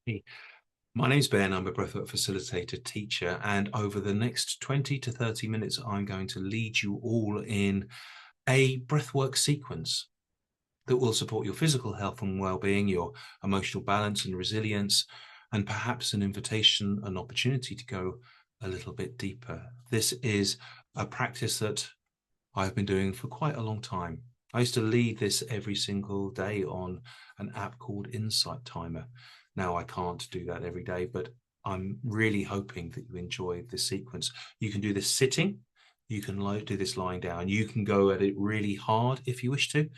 Hey, my name's Ben. I'm a breathwork facilitator teacher, and over the next 20 to 30 minutes, I'm going to lead you all in a breathwork sequence that will support your physical health and well-being, your emotional balance and resilience, and perhaps an invitation, an opportunity to go a little bit deeper. This is a practice that I've been doing for quite a long time. I used to lead this every single day on an app called Insight Timer. Now I can't do that every day, but I'm really hoping that you enjoy this sequence. You can do this sitting, you can do this lying down, you can go at it really hard if you wish to,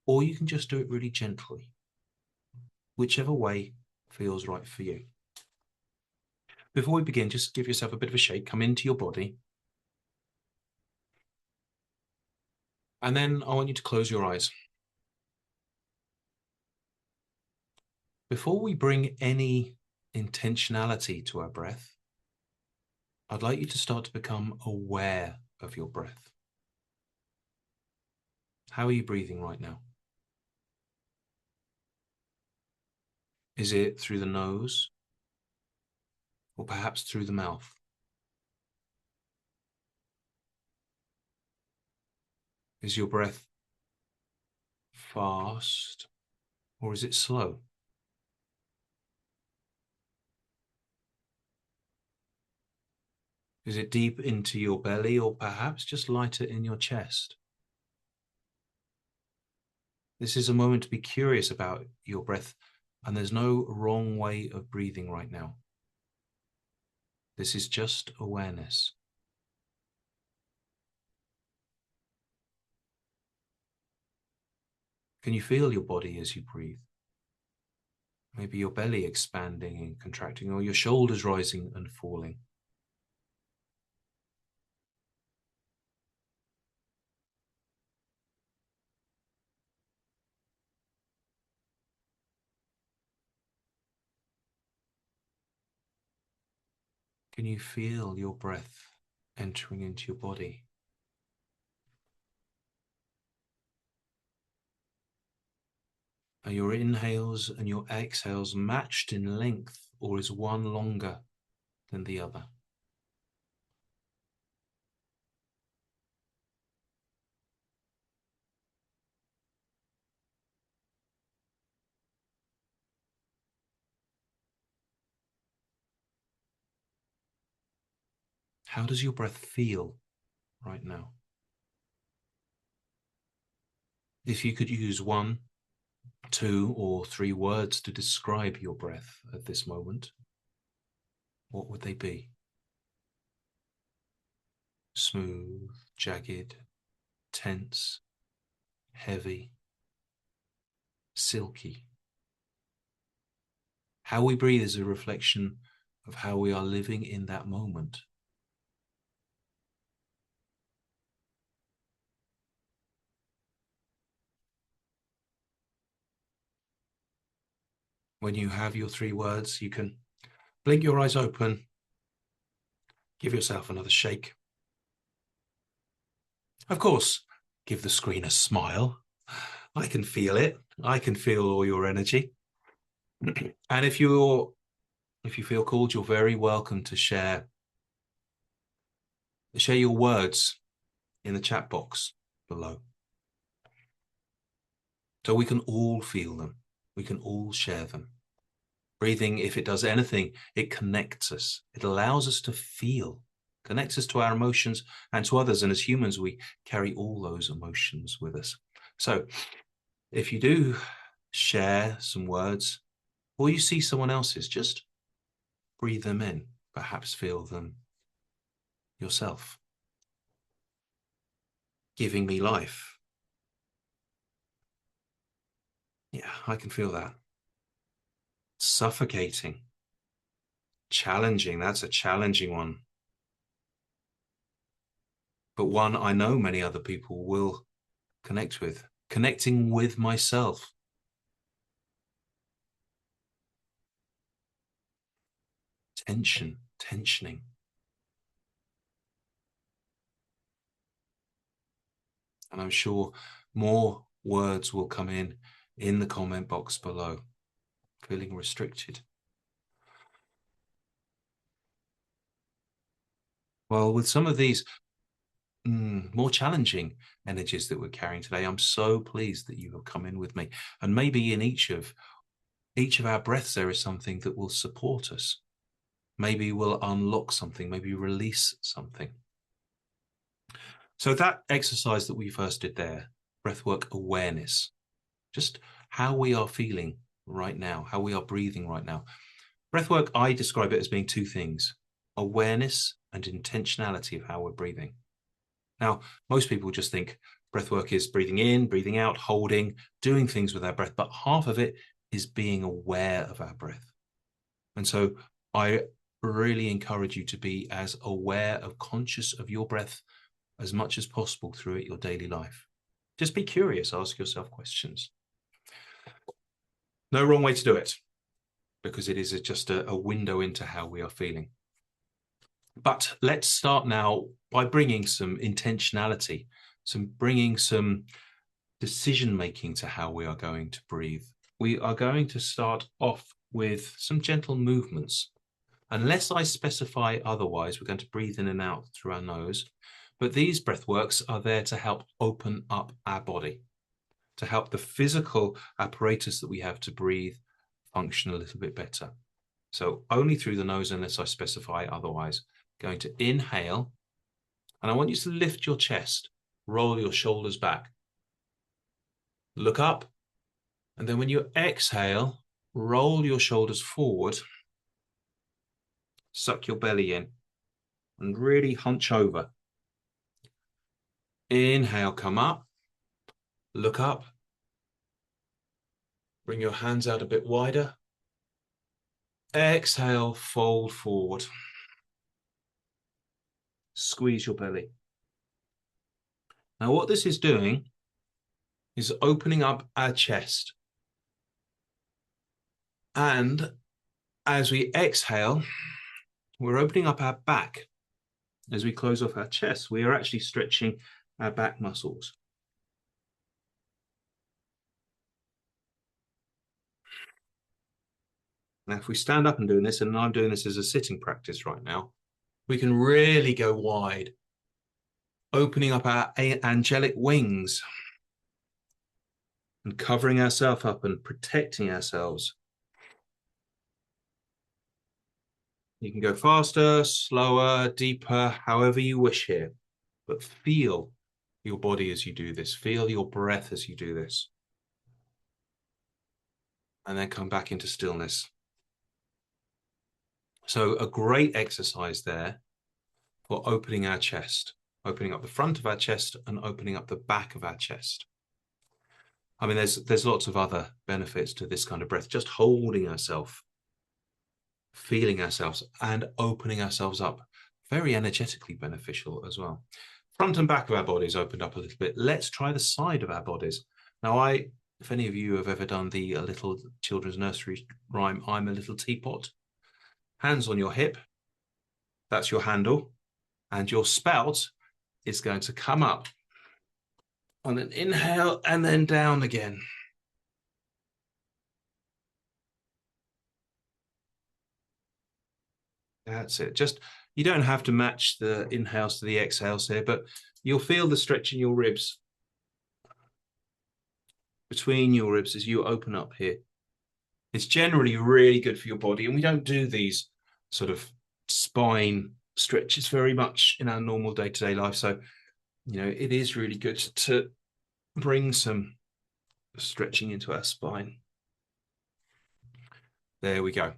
or you can just do it really gently, whichever way feels right for you. Before we begin, just give yourself a bit of a shake, come into your body. And then I want you to close your eyes. Before we bring any intentionality to our breath, I'd like you to start to become aware of your breath. How are you breathing right now? Is it through the nose or perhaps through the mouth? Is your breath fast or is it slow? Is it deep into your belly or perhaps just lighter in your chest? This is a moment to be curious about your breath, and there's no wrong way of breathing right now. This is just awareness. Can you feel your body as you breathe? Maybe your belly expanding and contracting, or your shoulders rising and falling. Can you feel your breath entering into your body? Are your inhales and your exhales matched in length, or is one longer than the other? How does your breath feel right now? If you could use 1, 2, or 3 words to describe your breath at this moment, what would they be? Smooth, jagged, tense, heavy, silky. How we breathe is a reflection of how we are living in that moment. When you have your 3 words, you can blink your eyes open, give yourself another shake. Of course, give the screen a smile. I can feel it. I can feel all your energy. And if you feel called, you're very welcome to share your words in the chat box below. So we can all feel them. We can all share them. Breathing, if it does anything, it connects us. It allows us to feel, connects us to our emotions and to others. And as humans, we carry all those emotions with us. So if you do share some words or you see someone else's, just breathe them in, perhaps feel them yourself. Giving me life. Yeah, I can feel that. Suffocating. Challenging. That's a challenging one. But one I know many other people will connect with. Connecting with myself. Tensioning. And I'm sure more words will come in the comment box below. Feeling restricted. Well, with some of these more challenging energies that we're carrying today, I'm so pleased that you have come in with me. And maybe in each of our breaths, there is something that will support us. Maybe we'll unlock something, maybe release something. So that exercise that we first did there, breathwork awareness, just how we are feeling right now, how we are breathing right now. Breathwork, I describe it as being two things: awareness and intentionality of how we're breathing. Now, most people just think breathwork is breathing in, breathing out, holding, doing things with our breath, but half of it is being aware of our breath. And so I really encourage you to be as aware of, conscious of your breath as much as possible throughout your daily life. Just be curious, ask yourself questions. No wrong way to do it, because it is just a window into how we are feeling. But let's start now by bringing some intentionality, bringing some decision-making to how we are going to breathe. We are going to start off with some gentle movements. Unless I specify otherwise, we're going to breathe in and out through our nose. But these breathworks are there to help open up our body, to help the physical apparatus that we have to breathe function a little bit better. So only through the nose unless I specify otherwise. Going to inhale, and I want you to lift your chest, roll your shoulders back, look up, and then when you exhale, roll your shoulders forward, suck your belly in, and really hunch over. Inhale, come up, look up, bring your hands out a bit wider. Exhale, fold forward. Squeeze your belly. Now, what this is doing is opening up our chest. And as we exhale, we're opening up our back. As we close off our chest, we are actually stretching our back muscles. Now, if we stand up and doing this, and I'm doing this as a sitting practice right now, we can really go wide, opening up our angelic wings and covering ourselves up and protecting ourselves. You can go faster, slower, deeper, however you wish here, but feel your body as you do this. Feel your breath as you do this. And then come back into stillness. So a great exercise there for opening our chest, opening up the front of our chest and opening up the back of our chest. I mean, there's lots of other benefits to this kind of breath, just holding ourselves, feeling ourselves and opening ourselves up. Very energetically beneficial as well. Front and back of our bodies opened up a little bit. Let's try the side of our bodies. Now, if any of you have ever done the little children's nursery rhyme, I'm a little teapot. Hands on your hip. That's your handle. And your spout is going to come up on an inhale and then down again. That's it. Just, you don't have to match the inhales to the exhales here, but you'll feel the stretch in your ribs, between your ribs as you open up here. It's generally really good for your body, and we don't do these sort of spine stretches very much in our normal day-to-day life. So, it is really good to bring some stretching into our spine. There we go.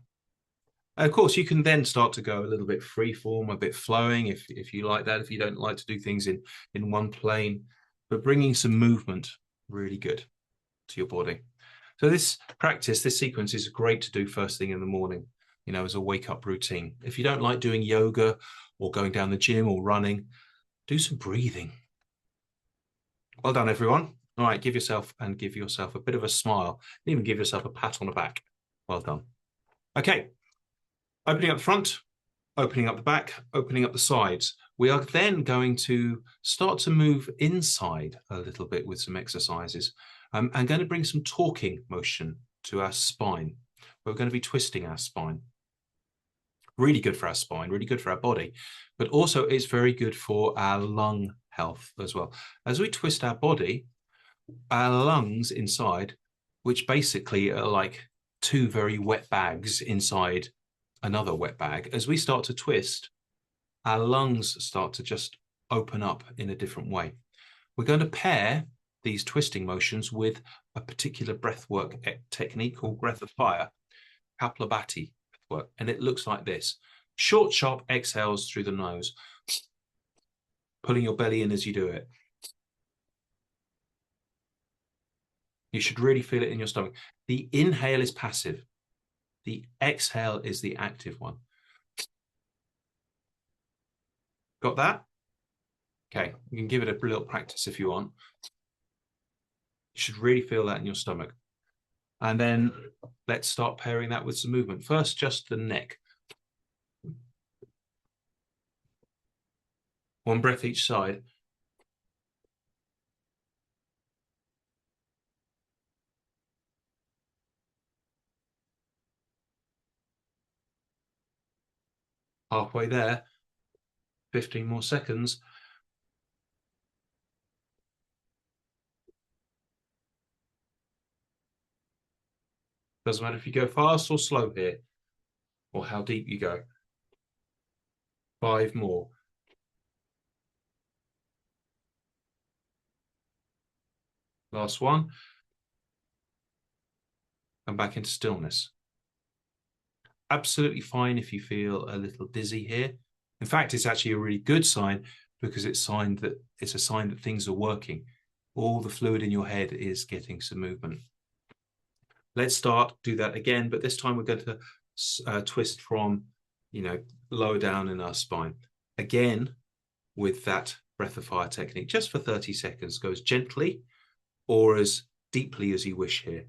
Of course, you can then start to go a little bit freeform, a bit flowing, if you like that, if you don't like to do things in one plane, but bringing some movement, really good to your body. So this practice, this sequence is great to do first thing in the morning, as a wake-up routine. If you don't like doing yoga or going down the gym or running, do some breathing. Well done, everyone. All right, give yourself a bit of a smile, and even give yourself a pat on the back. Well done. Okay, opening up the front, opening up the back, opening up the sides. We are then going to start to move inside a little bit with some exercises. I'm going to bring some talking motion to our spine. We're going to be twisting our spine. Really good for our spine, really good for our body, but also it's very good for our lung health as well. As we twist our body, our lungs inside, which basically are like two very wet bags inside another wet bag, as we start to twist, our lungs start to just open up in a different way. We're going to pair these twisting motions with a particular breathwork technique called breath of fire, Kapalabhati breathwork, and it looks like this. Short, sharp exhales through the nose, pulling your belly in as you do it. You should really feel it in your stomach. The inhale is passive. The exhale is the active one. Got that? Okay, you can give it a little practice if you want. You should really feel that in your stomach. And then let's start pairing that with some movement. First, just the neck. One breath each side. Halfway there. 15 more seconds. Doesn't matter if you go fast or slow here, or how deep you go. 5 more. Last one. Come back into stillness. Absolutely fine if you feel a little dizzy here. In fact, it's actually a really good sign because it's a sign that things are working. All the fluid in your head is getting some movement. Let's do that again, but this time we're going to twist from, lower down in our spine. Again, with that breath of fire technique, just for 30 seconds, go as gently or as deeply as you wish here.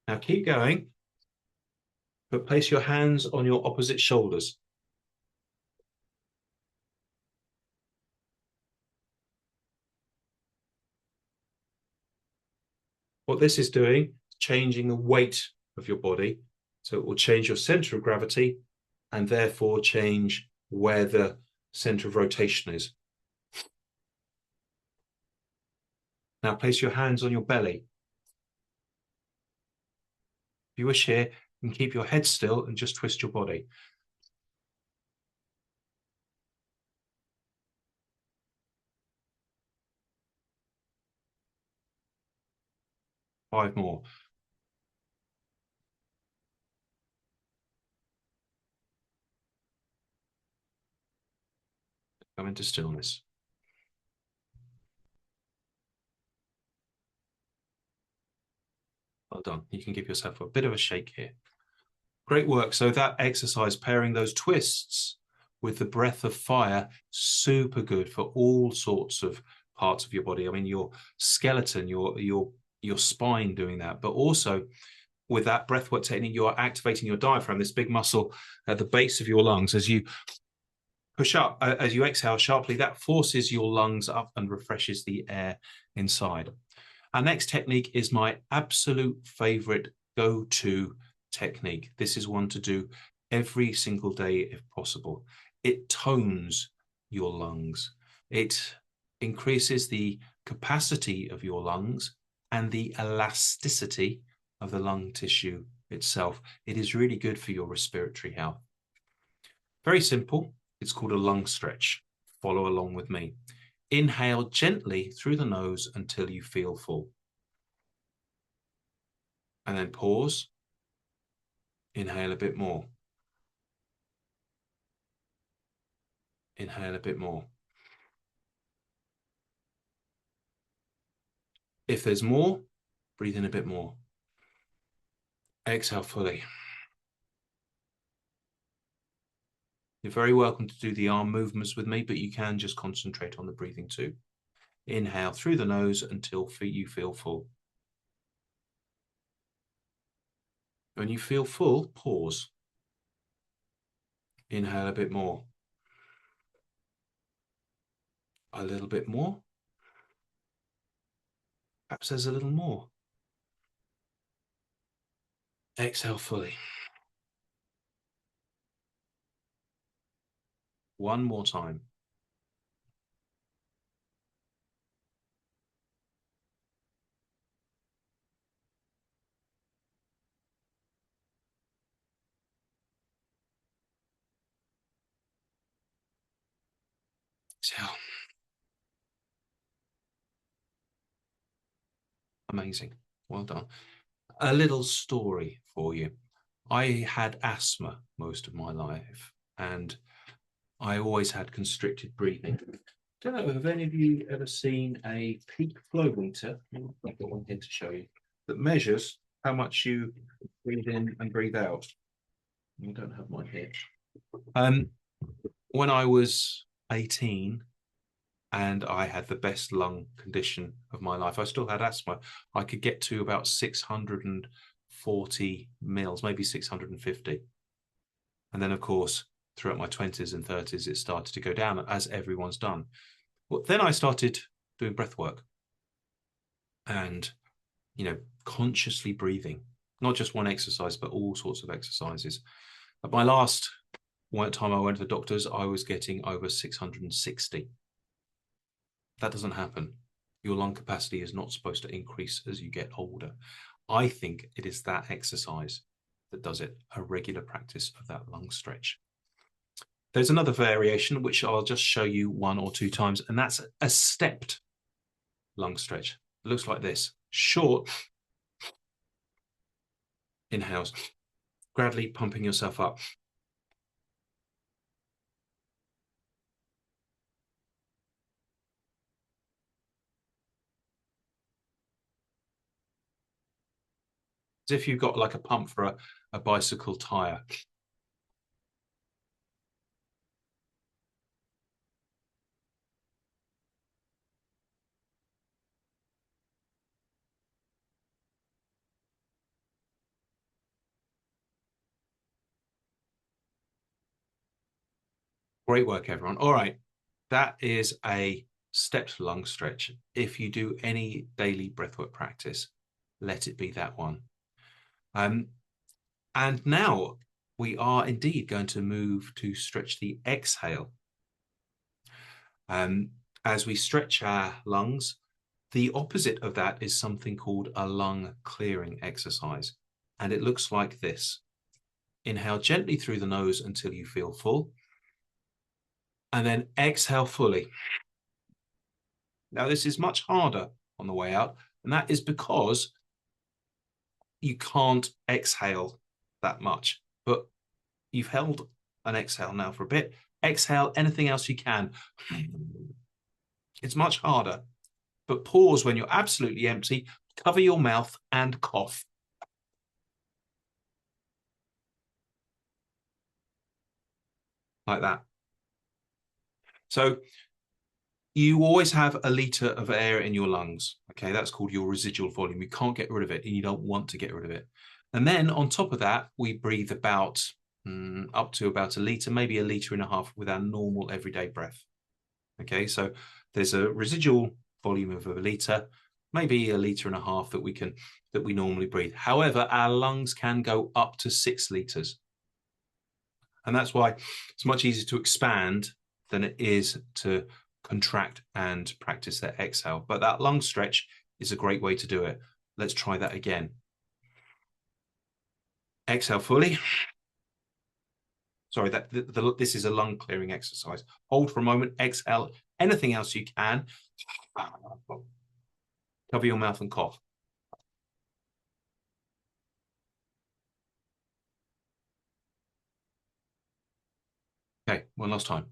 Now keep going, but place your hands on your opposite shoulders. What this is doing, changing the weight of your body. So it will change your center of gravity and therefore change where the center of rotation is. Now place your hands on your belly. If you wish here, you can keep your head still and just twist your body. Five more. Come into stillness. Well done. You can give yourself a bit of a shake here. Great work. So that exercise, pairing those twists with the breath of fire, super good for all sorts of parts of your body. I mean, your skeleton, your spine doing that, but also with that breathwork technique, you are activating your diaphragm, this big muscle at the base of your lungs. As you push up, as you exhale sharply, that forces your lungs up and refreshes the air inside. Our next technique is my absolute favorite go-to technique. This is one to do every single day if possible. It tones your lungs. It increases the capacity of your lungs and the elasticity of the lung tissue itself. It is really good for your respiratory health. Very simple. It's called a lung stretch. Follow along with me. Inhale gently through the nose until you feel full. And then pause. Inhale a bit more. Inhale a bit more. If there's more, breathe in a bit more. Exhale fully. You're very welcome to do the arm movements with me, but you can just concentrate on the breathing too. Inhale through the nose until you feel full. When you feel full, pause. Inhale a bit more. A little bit more. Perhaps there's a little more. Exhale fully. One more time. Exhale. Amazing. Well done. A little story for you. I had asthma most of my life, and I always had constricted breathing. Don't know, have any of you ever seen a peak flow meter? I've got one here to show you that measures how much you breathe in and breathe out. I don't have mine here. When I was 18 and I had the best lung condition of my life, I still had asthma. I could get to about 640 mils, maybe 650. And then, of course, throughout my 20s and 30s, it started to go down, as everyone's done. Well, then I started doing breath work and, consciously breathing, not just one exercise, but all sorts of exercises. At my last time I went to the doctors, I was getting over 660. That doesn't happen. Your lung capacity is not supposed to increase as you get older. I think it is that exercise that does it, a regular practice of that lung stretch. There's another variation, which I'll just show you one or two times, and that's a stepped lung stretch. It looks like this. Short inhales, gradually pumping yourself up. As if you've got like a pump for a bicycle tire. Great work, everyone. All right. That is a stepped lung stretch. If you do any daily breathwork practice, let it be that one. And now we are indeed going to move to stretch the exhale. As we stretch our lungs, the opposite of that is something called a lung clearing exercise. And it looks like this. Inhale gently through the nose until you feel full. And then exhale fully. Now, this is much harder on the way out, and that is because you can't exhale that much. But you've held an exhale now for a bit. Exhale anything else you can. It's much harder, but pause when you're absolutely empty, cover your mouth and cough. Like that. So you always have a litre of air in your lungs. Okay, that's called your residual volume. You can't get rid of it, and you don't want to get rid of it. And then on top of that, we breathe about up to about a litre, maybe a litre and a half with our normal everyday breath. Okay, so there's a residual volume of a litre, maybe a litre and a half that we normally breathe. However, our lungs can go up to 6 litres. And that's why it's much easier to expand than it is to contract and practice that exhale. But that lung stretch is a great way to do it. Let's try that again. Exhale fully. Sorry, this is a lung clearing exercise. Hold for a moment, exhale anything else you can. Cover your mouth and cough. Okay, one last time.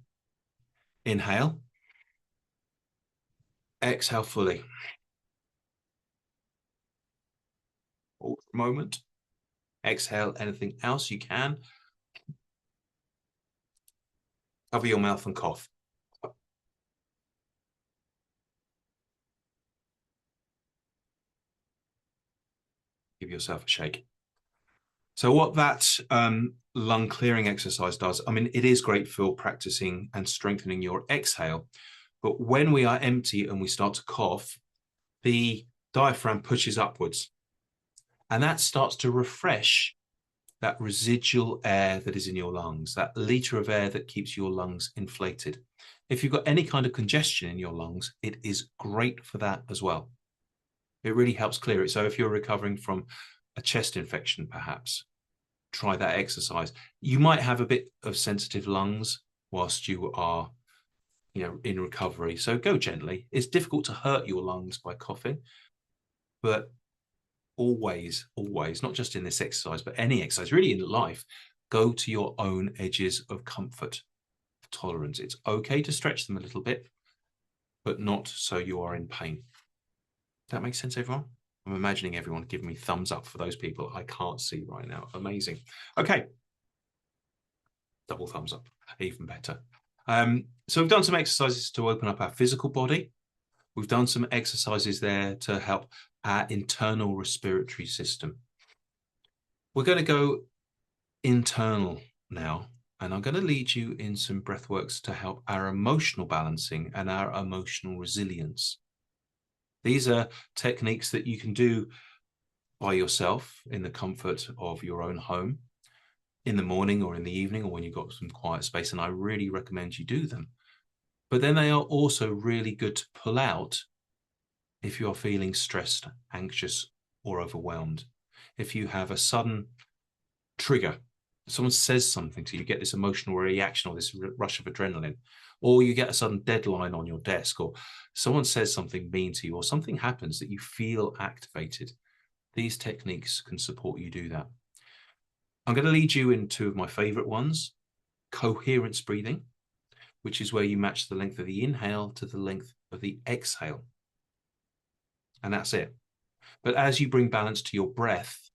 Inhale. Exhale fully. Hold for a moment. Exhale anything else you can. Cover your mouth and cough. Give yourself a shake. So what that lung clearing exercise does, I mean, it is great for practicing and strengthening your exhale. But when we are empty and we start to cough, the diaphragm pushes upwards. And that starts to refresh that residual air that is in your lungs, that liter of air that keeps your lungs inflated. If you've got any kind of congestion in your lungs, it is great for that as well. It really helps clear it. So if you're recovering from a chest infection, perhaps, try that exercise. You might have a bit of sensitive lungs whilst you are, in recovery. So go gently. It's difficult to hurt your lungs by coughing, but always, not just in this exercise, but any exercise, really in life, go to your own edges of comfort, of tolerance. It's okay to stretch them a little bit, but not so you are in pain. That makes sense, everyone? I'm imagining everyone giving me thumbs up for those people I can't see right now. Amazing. Okay. Double thumbs up, even better. So we've done some exercises to open up our physical body. We've done some exercises there to help our internal respiratory system. We're going to go internal now, and I'm going to lead you in some breath works to help our emotional balancing and our emotional resilience. These are techniques that you can do by yourself in the comfort of your own home, in the morning or in the evening, or when you've got some quiet space, and I really recommend you do them. But then they are also really good to pull out if you are feeling stressed, anxious, or overwhelmed. If you have a sudden trigger, someone says something to you, you get this emotional reaction or this rush of adrenaline, or you get a sudden deadline on your desk, or someone says something mean to you, or something happens that you feel activated. These techniques can support you do that. I'm going to lead you in two of my favorite ones, coherence breathing, which is where you match the length of the inhale to the length of the exhale. And that's it. But as you bring balance to your breath,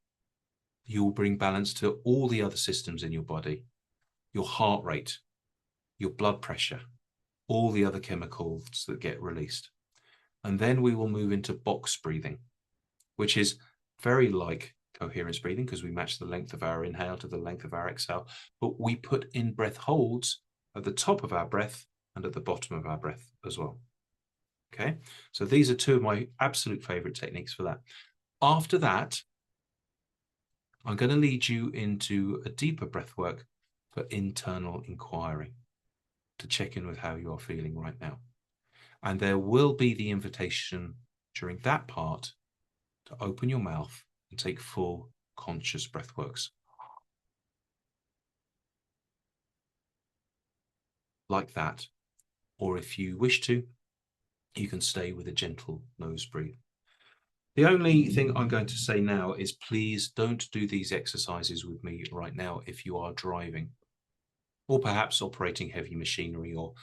you'll bring balance to all the other systems in your body, your heart rate, your blood pressure, all the other chemicals that get released. And then we will move into box breathing, which is very like coherence breathing because we match the length of our inhale to the length of our exhale, but we put in breath holds at the top of our breath and at the bottom of our breath as well. Okay, so these are two of my absolute favorite techniques for that. After that, I'm going to lead you into a deeper breath work for internal inquiry to check in with how you are feeling right now. And there will be the invitation during that part to open your mouth and take full conscious breath works. Like that. Or if you wish to, you can stay with a gentle nose breathe. The only thing I'm going to say now is please don't do these exercises with me right now if you are driving, or perhaps operating heavy machinery or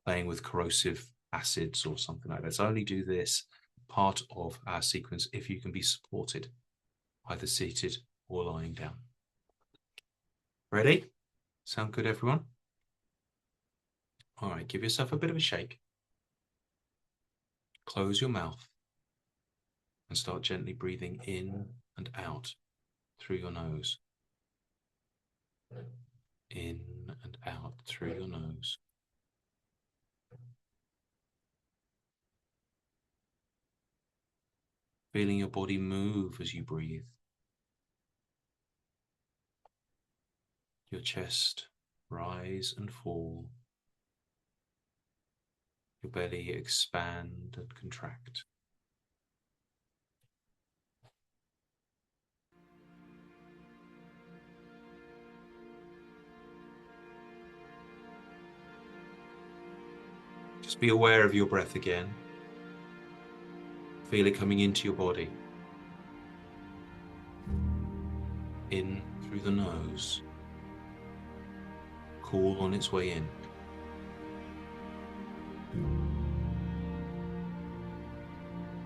playing with corrosive acids or something like that. So only do this part of our sequence if you can be supported, either seated or lying down. Ready? Sound good, everyone? All right, give yourself a bit of a shake. Close your mouth and start gently breathing in and out through your nose. In and out through your nose. Feeling your body move as you breathe. Your chest rise and fall. Your belly expand and contract. Just be aware of your breath again. Feel it coming into your body. In through the nose. Cool on its way in.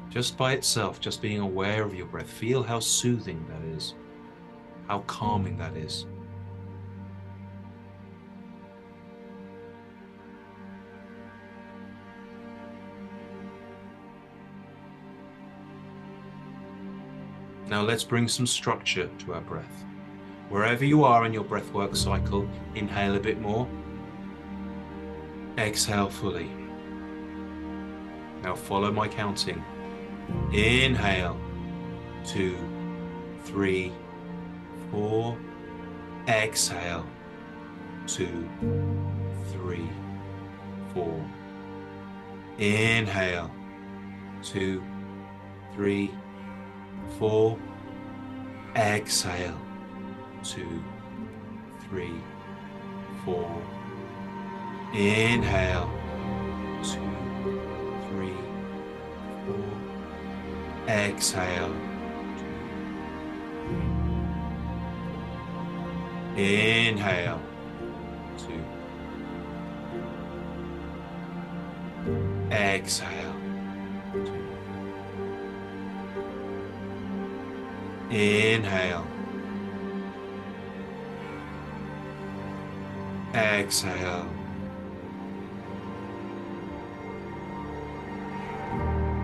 Just by itself, just being aware of your breath, feel how soothing that is, how calming that is. Now let's bring some structure to our breath. Wherever you are in your breathwork cycle, inhale a bit more. Exhale fully. Now follow my counting. Inhale, 2, 3, 4. Exhale, 2, 3, 4. Inhale, 2, 3, 4. Exhale, 2, 3, 4. Inhale, 2, 3, 4. Exhale, 2, 3. Inhale, 2. Exhale, 2. Inhale. Exhale.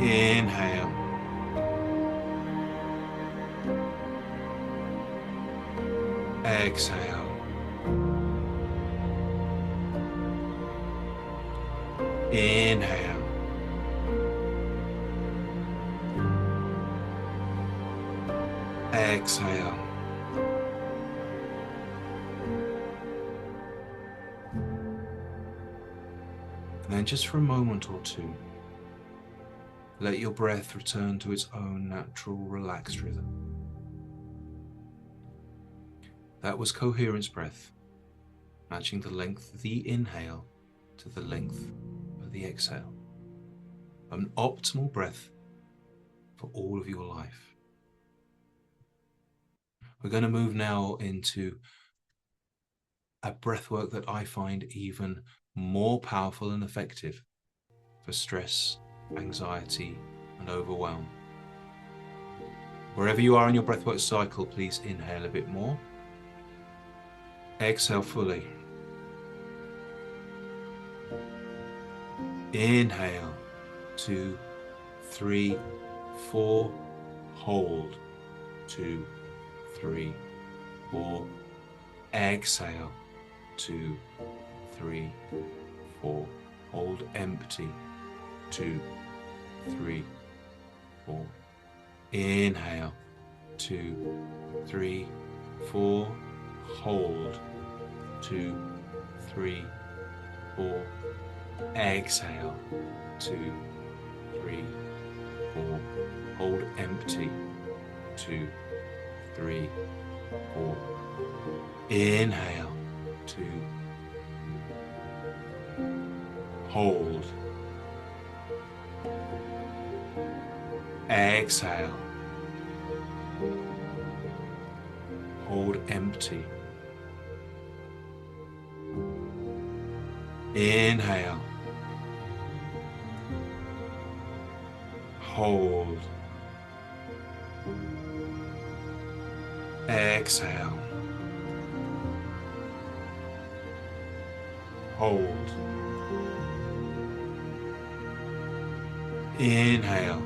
Inhale. Exhale. Inhale. Exhale. And then just for a moment or two, let your breath return to its own natural, relaxed rhythm. That was Coherence breath, matching the length of the inhale to the length of the exhale. An optimal breath for all of your life. We're going to move now into a breath work that I find even more powerful and effective for stress, anxiety, and overwhelm. Wherever you are in your breathwork cycle, please inhale a bit more. Exhale fully. Inhale, 2, 3, 4. Hold, 2, 3, 4. Exhale, 2, 3, 4. Hold empty, 2, 3, 4. Inhale, 2, 3, 4. Hold, 2, 3, 4. Exhale, 2, 3, 4. Hold empty, 2, 3, 4. Inhale, 2. Hold. Exhale. Hold empty. Inhale. Hold. Exhale. Hold. Inhale.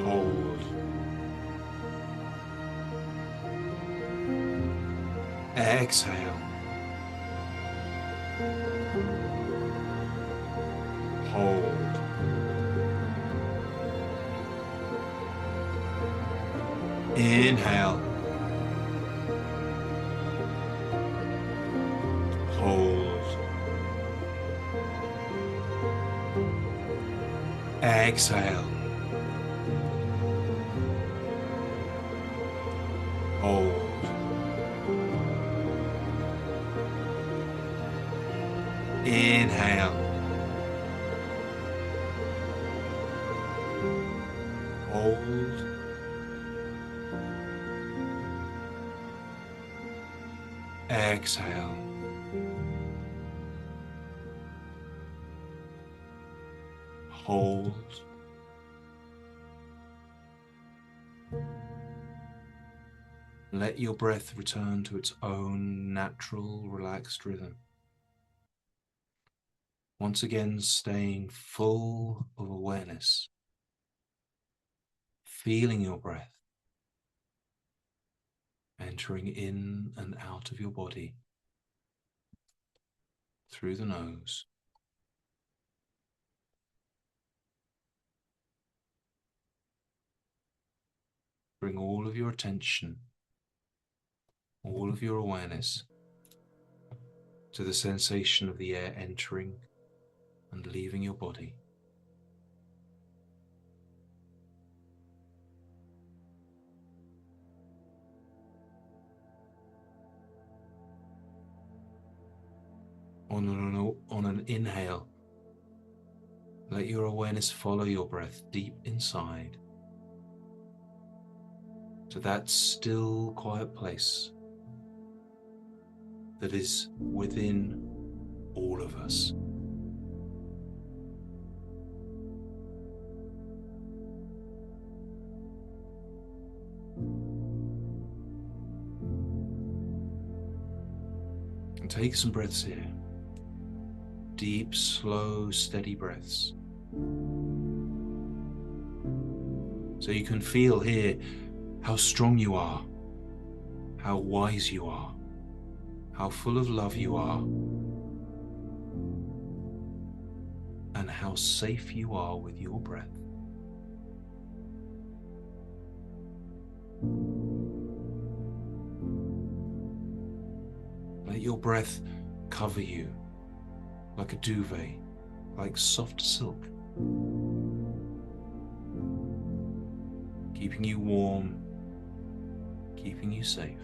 Hold. Exhale. Hold. Inhale. Hold. Exhale. Hold. Inhale. Hold. Exhale. Hold. Let your breath return to its own natural, relaxed rhythm. Once again, staying full of awareness, feeling your breath entering in and out of your body through the nose. Bring all of your attention, all of your awareness to the sensation of the air entering and leaving your body. On an inhale, let your awareness follow your breath deep inside to that still, quiet place that is within all of us. And take some breaths here. Deep, slow, steady breaths. So you can feel here how strong you are, how wise you are, how full of love you are, and how safe you are with your breath. Let your breath cover you like a duvet, like soft silk, keeping you warm, keeping you safe.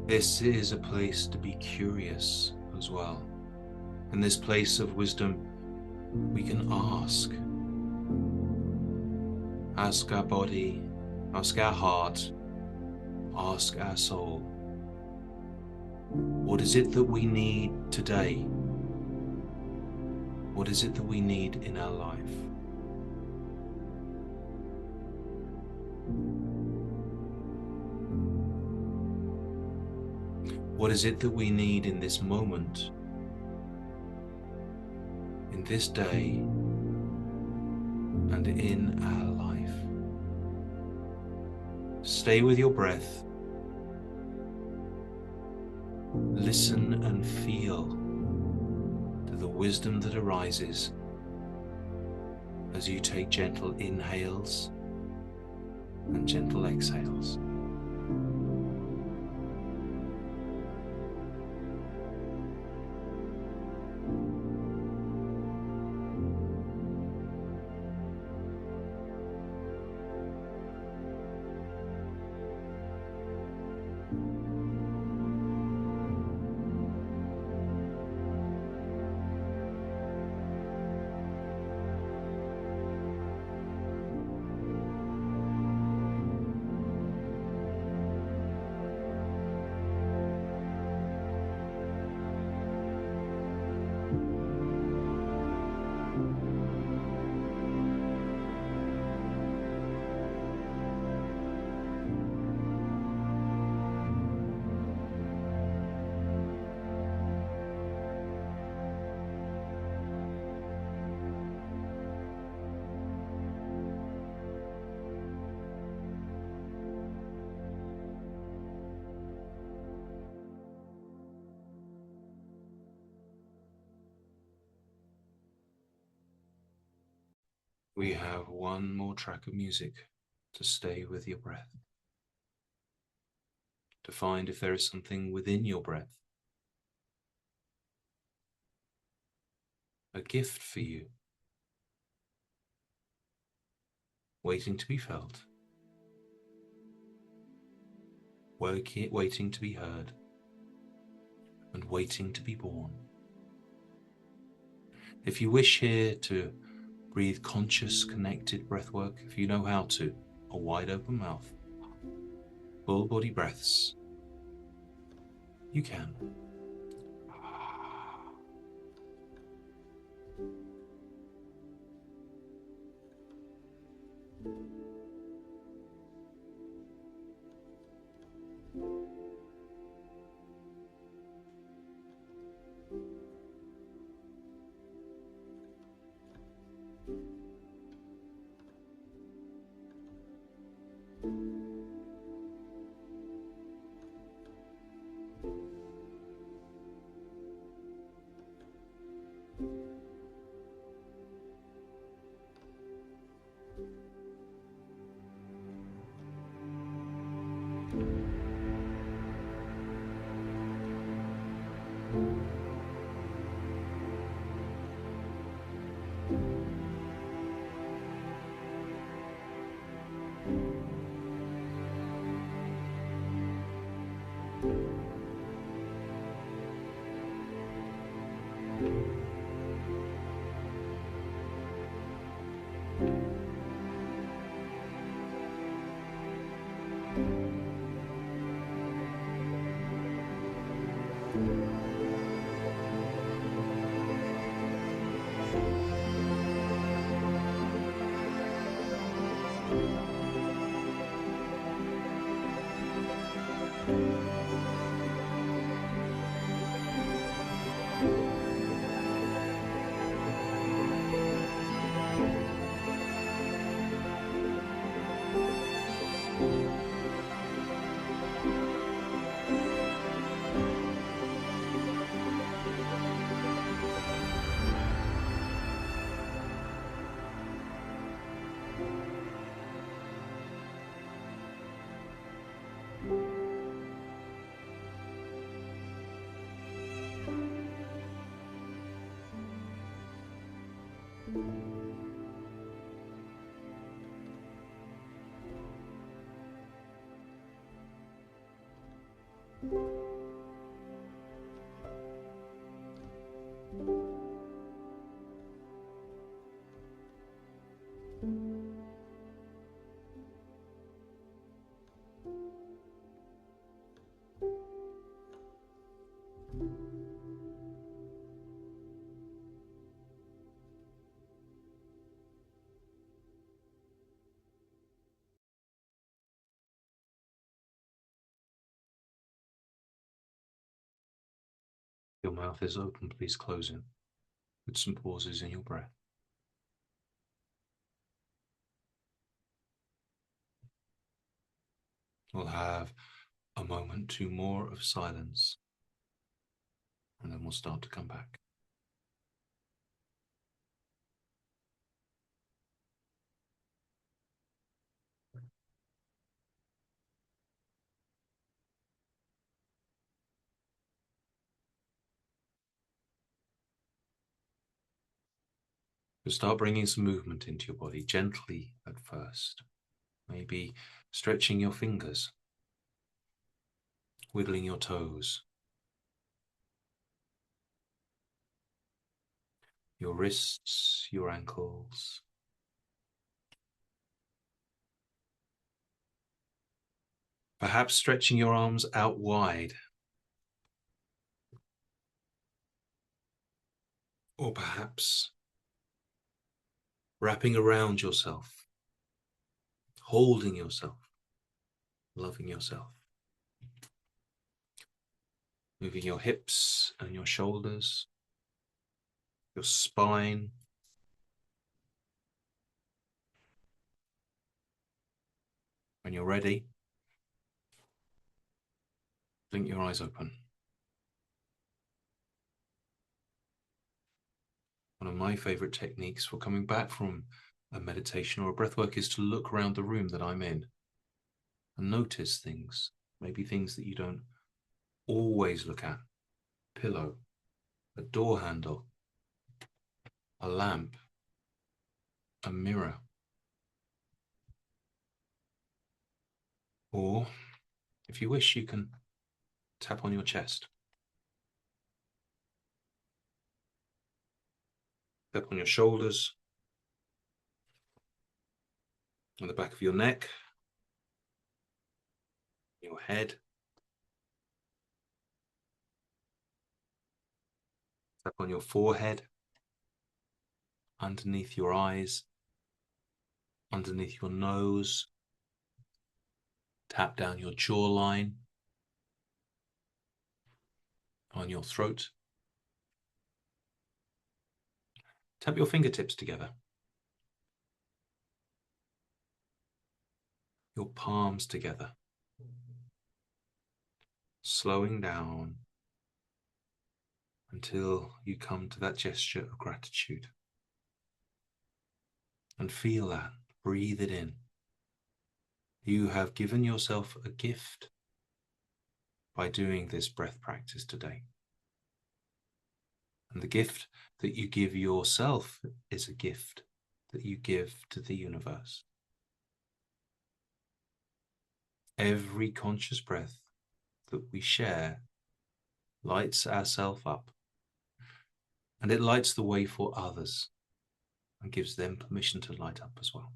This is a place to be curious as well. In this place of wisdom, we can ask. Ask our body, ask our heart, ask our soul. What is it that we need today? What is it that we need in our life? What is it that we need in this moment, in this day, and in our life? Stay with your breath. Listen and feel to the wisdom that arises as you take gentle inhales and gentle exhales. We have one more track of music to stay with your breath, to find if there is something within your breath, a gift for you, waiting to be felt, waiting to be heard, and waiting to be born. If you wish here to breathe conscious, connected breathwork, if you know how to, a wide open mouth, full body breaths, You can. Your mouth is open, please close it with some pauses in your breath. We'll have a moment, two more of silence, and then we'll start to come back. So start bringing some movement into your body, gently at first. Maybe stretching your fingers, wiggling your toes, your wrists, your ankles. Perhaps stretching your arms out wide. Or perhaps wrapping around yourself, holding yourself, loving yourself. Moving your hips and your shoulders, your spine. When you're ready, blink your eyes open. One of my favorite techniques for coming back from a meditation or a breathwork is to look around the room that I'm in and notice things, maybe things that you don't always look at. Pillow, a door handle, a lamp, a mirror. Or, if you wish, you can tap on your chest. Tap on your shoulders, on the back of your neck, your head, Tap on your forehead, underneath your eyes, underneath your nose. Tap down your jawline, on your throat. Tap your fingertips together, your palms together, slowing down until you come to that gesture of gratitude. And feel that, breathe it in. You have given yourself a gift by doing this breath practice today. And the gift that you give yourself is a gift that you give to the universe. Every conscious breath that we share lights ourselves up, and it lights the way for others and gives them permission to light up as well.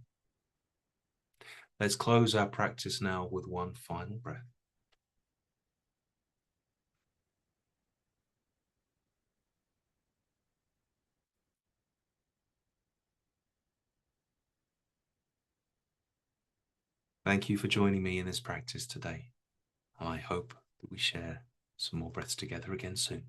Let's close our practice now with one final breath. Thank you for joining me in this practice today. And I hope that we share some more breaths together again soon.